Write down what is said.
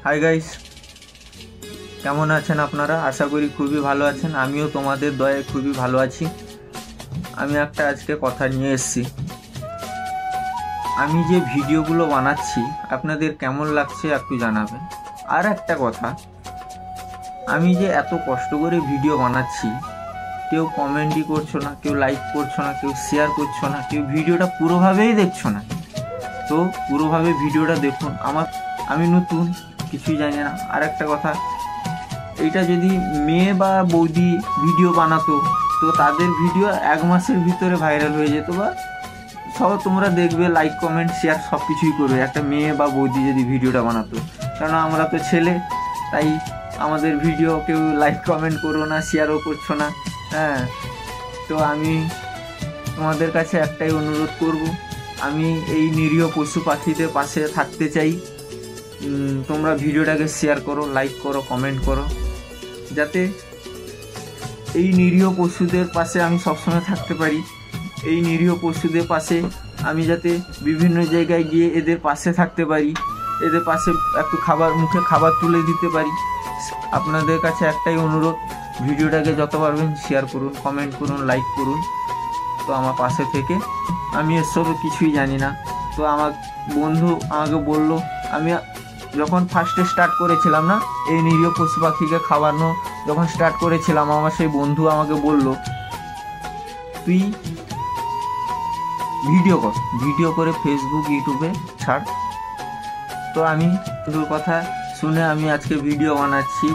Hi guys, কেমন আছেন আপনারা? আশা করি খুবই ভালো আছেন। আমিও তোমাদের দয়ায় খুবই ভালো আছি। আমি একটা আজকে কথা নিয়ে এসেছি। আমি যে ভিডিওগুলো বানাচ্ছি আপনাদের কেমন লাগছে একটু জানাবেন। আর একটা কথা, আমি যে এত কষ্ট করে ভিডিও বানাচ্ছি, কেউ কমেন্টই করছো না, কেউ লাইক করছো না, কেউ শেয়ার করছো না, কেউ ভিডিওটা পুরোভাবেই দেখছো না। তো পুরোভাবে ভিডিওটা দেখুন। আমি নতুন, কিছুই জানি না। আর একটা কথা, এইটা যদি মেয়ে বা বৌদি ভিডিও বানাতো তো তাদের ভিডিও 1 মাসের ভিতরে ভাইরাল হয়ে যেত, বা সব তোমরা দেখবে, লাইক কমেন্ট শেয়ার সব কিছুই করবে একটা মেয়ে বা বৌদি যদি ভিডিওটা বানাতো। কারণ আমরা তো ছেলে, তাই আমাদের ভিডিও কেউ লাইক কমেন্ট করো না, শেয়ারও করছো না। হ্যাঁ, তো আমি তোমাদের কাছে একটাই অনুরোধ করব, আমি এই নিরীহ পশু পাখিদের পাশে থাকতে চাই। তোমরা ভিডিওটাকে শেয়ার করো, লাইক করো, কমেন্ট করো, যাতে এই নিরীহ পশুদের পাশে আমি সবসময় থাকতে পারি। এই নিরীহ পশুদের পাশে আমি যাতে বিভিন্ন জায়গায় গিয়ে এদের পাশে থাকতে পারি, এদের পাশে একটু মুখে খাবার তুলে দিতে পারি। আপনাদের কাছে একটাই অনুরোধ, ভিডিওটাকে যত পারবেন শেয়ার করুন, কমেন্ট করুন, লাইক করুন। তো আমার পাশে থেকে, আমি এসবে কিছুই জানি না। তো আমার বন্ধু আমাকে বলল, আমি যখন ফার্স্টে স্টার্ট করেছিলাম না, এই নিরীহ পশু পাখিকে খাওয়ানো যখন স্টার্ট করেছিলাম, আমার সেই বন্ধু আমাকে বলল, তুই ভিডিও করে ফেসবুক, ইউটিউবে ছাড়। তো আমি বন্ধুর কথা শুনে আমি আজকে ভিডিও বানাচ্ছি।